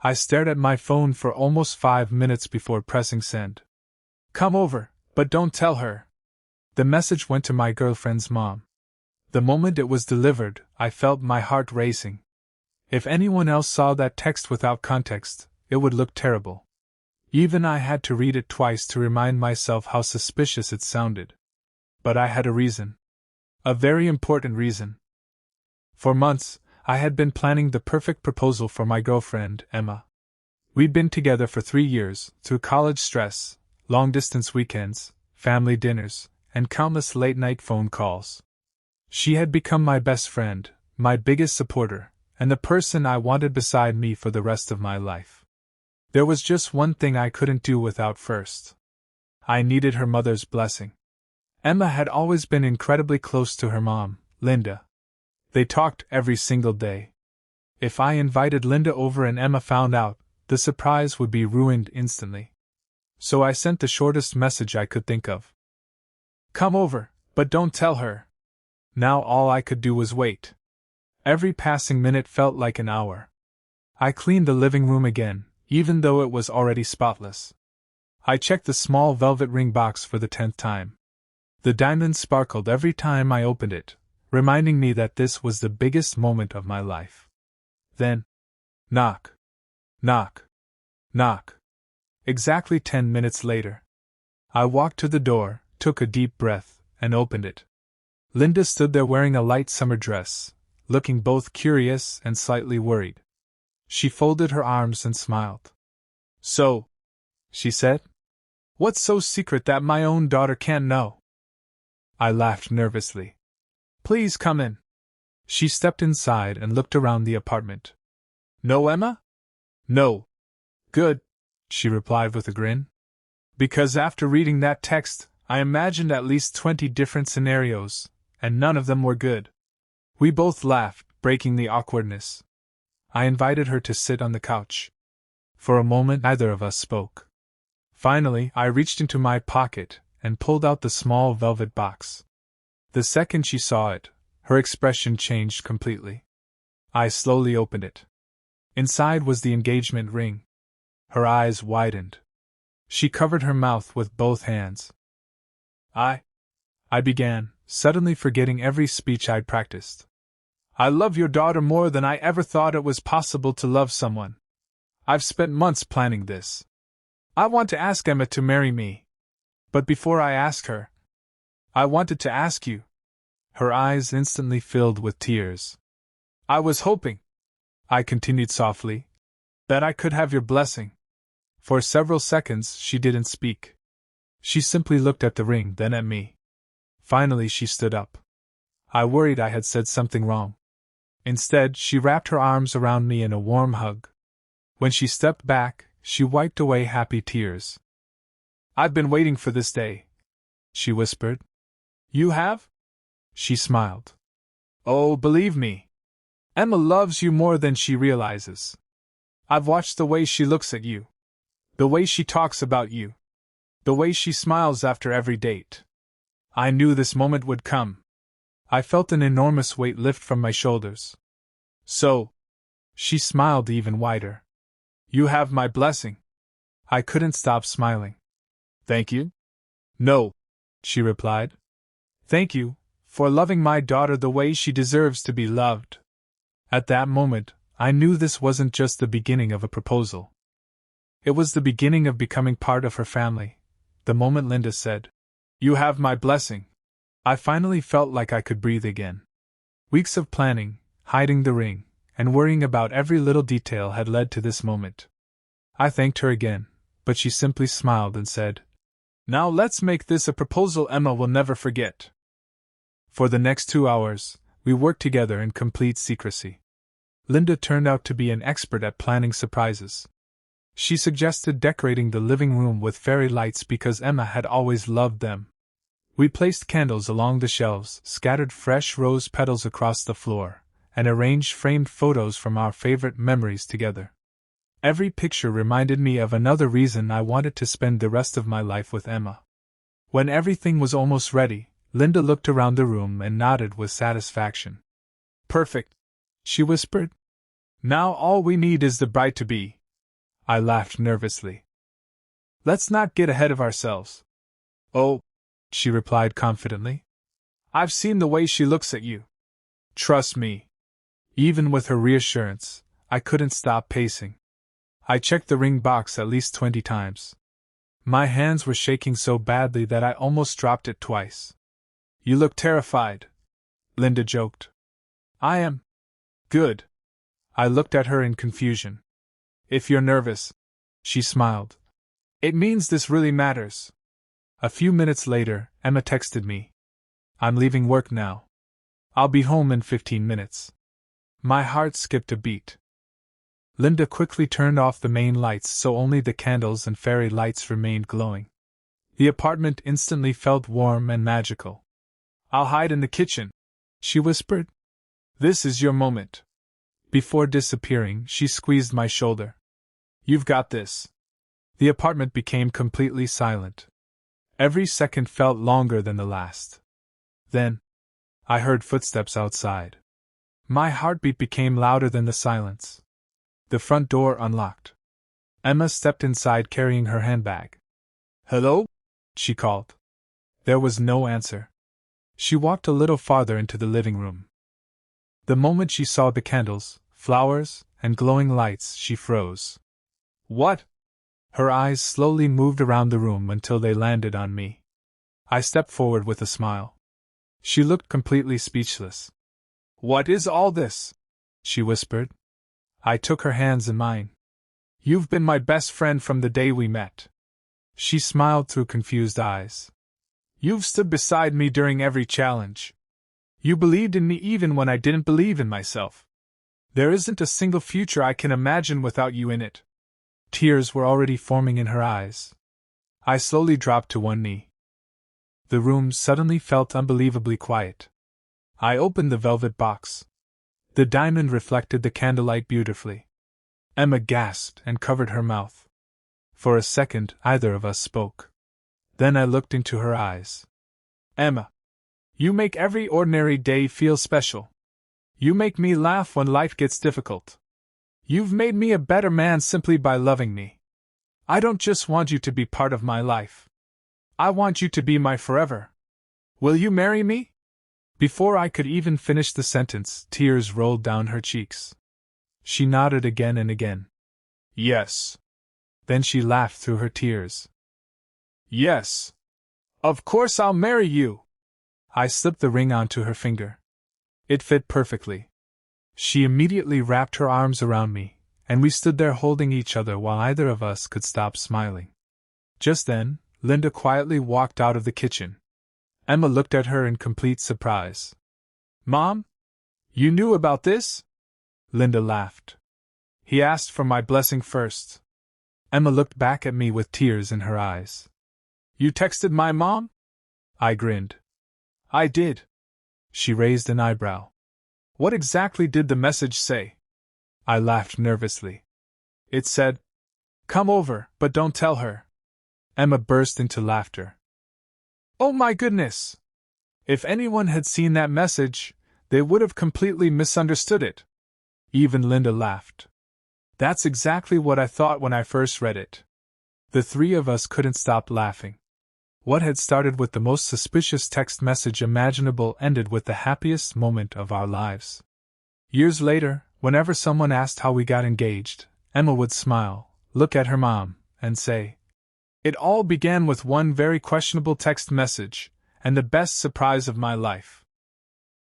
I stared at my phone for almost 5 minutes before pressing send. Come over, but don't tell her. The message went to my girlfriend's mom. The moment it was delivered, I felt my heart racing. If anyone else saw that text without context, it would look terrible. Even I had to read it twice to remind myself how suspicious it sounded. But I had a reason. A very important reason. For months, I had been planning the perfect proposal for my girlfriend, Emma. We'd been together for 3 years, through college stress, long-distance weekends, family dinners, and countless late-night phone calls. She had become my best friend, my biggest supporter, and the person I wanted beside me for the rest of my life. There was just one thing I couldn't do without first. I needed her mother's blessing. Emma had always been incredibly close to her mom, Linda. They talked every single day. If I invited Linda over and Emma found out, the surprise would be ruined instantly. So I sent the shortest message I could think of. Come over, but don't tell her. Now all I could do was wait. Every passing minute felt like an hour. I cleaned the living room again, even though it was already spotless. I checked the small velvet ring box for the 10th time. The diamond sparkled every time I opened it, reminding me that this was the biggest moment of my life. Then, knock. Knock. Knock. Exactly 10 minutes later. I walked to the door, took a deep breath, and opened it. Linda stood there wearing a light summer dress, looking both curious and slightly worried. She folded her arms and smiled. So, she said, what's so secret that my own daughter can't know? I laughed nervously. Please come in. She stepped inside and looked around the apartment. No, Emma? No. Good, she replied with a grin. Because after reading that text, I imagined at least 20 different scenarios, and none of them were good. We both laughed, breaking the awkwardness. I invited her to sit on the couch. For a moment, neither of us spoke. Finally, I reached into my pocket and pulled out the small velvet box. The second she saw it, her expression changed completely. I slowly opened it. Inside was the engagement ring. Her eyes widened. She covered her mouth with both hands. I began, suddenly forgetting every speech I'd practiced. I love your daughter more than I ever thought it was possible to love someone. I've spent months planning this. I want to ask Emma to marry me. But before I ask her, I wanted to ask you. Her eyes instantly filled with tears. I was hoping, I continued softly, that I could have your blessing. For several seconds she didn't speak. She simply looked at the ring, then at me. Finally she stood up. I worried I had said something wrong. Instead, she wrapped her arms around me in a warm hug. When she stepped back, she wiped away happy tears. I've been waiting for this day, she whispered. You have? She smiled. Oh, believe me. Emma loves you more than she realizes. I've watched the way she looks at you. The way she talks about you. The way she smiles after every date. I knew this moment would come. I felt an enormous weight lift from my shoulders. So, she smiled even wider. You have my blessing. I couldn't stop smiling. Thank you? No, she replied. Thank you for loving my daughter the way she deserves to be loved. At that moment, I knew this wasn't just the beginning of a proposal. It was the beginning of becoming part of her family. The moment Linda said, You have my blessing, I finally felt like I could breathe again. Weeks of planning, hiding the ring, and worrying about every little detail had led to this moment. I thanked her again, but she simply smiled and said, Now let's make this a proposal Emma will never forget. For the next 2 hours, we worked together in complete secrecy. Linda turned out to be an expert at planning surprises. She suggested decorating the living room with fairy lights because Emma had always loved them. We placed candles along the shelves, scattered fresh rose petals across the floor, and arranged framed photos from our favorite memories together. Every picture reminded me of another reason I wanted to spend the rest of my life with Emma. When everything was almost ready, Linda looked around the room and nodded with satisfaction. Perfect, she whispered. Now all we need is the bride-to-be. I laughed nervously. Let's not get ahead of ourselves. Oh, she replied confidently. I've seen the way she looks at you. Trust me. Even with her reassurance, I couldn't stop pacing. I checked the ring box at least 20 times. My hands were shaking so badly that I almost dropped it twice. You look terrified, Linda joked. I am. Good. I looked at her in confusion. If you're nervous, she smiled, it means this really matters. A few minutes later, Emma texted me. I'm leaving work now. I'll be home in 15 minutes. My heart skipped a beat. Linda quickly turned off the main lights so only the candles and fairy lights remained glowing. The apartment instantly felt warm and magical. I'll hide in the kitchen, she whispered. This is your moment. Before disappearing, she squeezed my shoulder. You've got this. The apartment became completely silent. Every second felt longer than the last. Then, I heard footsteps outside. My heartbeat became louder than the silence. The front door unlocked. Emma stepped inside carrying her handbag. Hello? She called. There was no answer. She walked a little farther into the living room. The moment she saw the candles, flowers, and glowing lights, she froze. What? Her eyes slowly moved around the room until they landed on me. I stepped forward with a smile. She looked completely speechless. What is all this? She whispered. I took her hands in mine. You've been my best friend from the day we met. She smiled through confused eyes. You've stood beside me during every challenge. You believed in me even when I didn't believe in myself. There isn't a single future I can imagine without you in it. Tears were already forming in her eyes. I slowly dropped to one knee. The room suddenly felt unbelievably quiet. I opened the velvet box. The diamond reflected the candlelight beautifully. Emma gasped and covered her mouth. For a second, neither of us spoke. Then I looked into her eyes. Emma, you make every ordinary day feel special. You make me laugh when life gets difficult. You've made me a better man simply by loving me. I don't just want you to be part of my life. I want you to be my forever. Will you marry me? Before I could even finish the sentence, tears rolled down her cheeks. She nodded again and again. Yes. Then she laughed through her tears. Yes. Of course I'll marry you. I slipped the ring onto her finger. It fit perfectly. She immediately wrapped her arms around me, and we stood there holding each other while either of us could stop smiling. Just then, Linda quietly walked out of the kitchen. Emma looked at her in complete surprise. Mom? You knew about this? Linda laughed. He asked for my blessing first. Emma looked back at me with tears in her eyes. You texted my mom? I grinned. I did. She raised an eyebrow. What exactly did the message say? I laughed nervously. It said, come over, but don't tell her. Emma burst into laughter. Oh my goodness! If anyone had seen that message, they would have completely misunderstood it. Even Linda laughed. That's exactly what I thought when I first read it. The three of us couldn't stop laughing. What had started with the most suspicious text message imaginable ended with the happiest moment of our lives. Years later, whenever someone asked how we got engaged, Emma would smile, look at her mom, and say, it all began with one very questionable text message, and the best surprise of my life.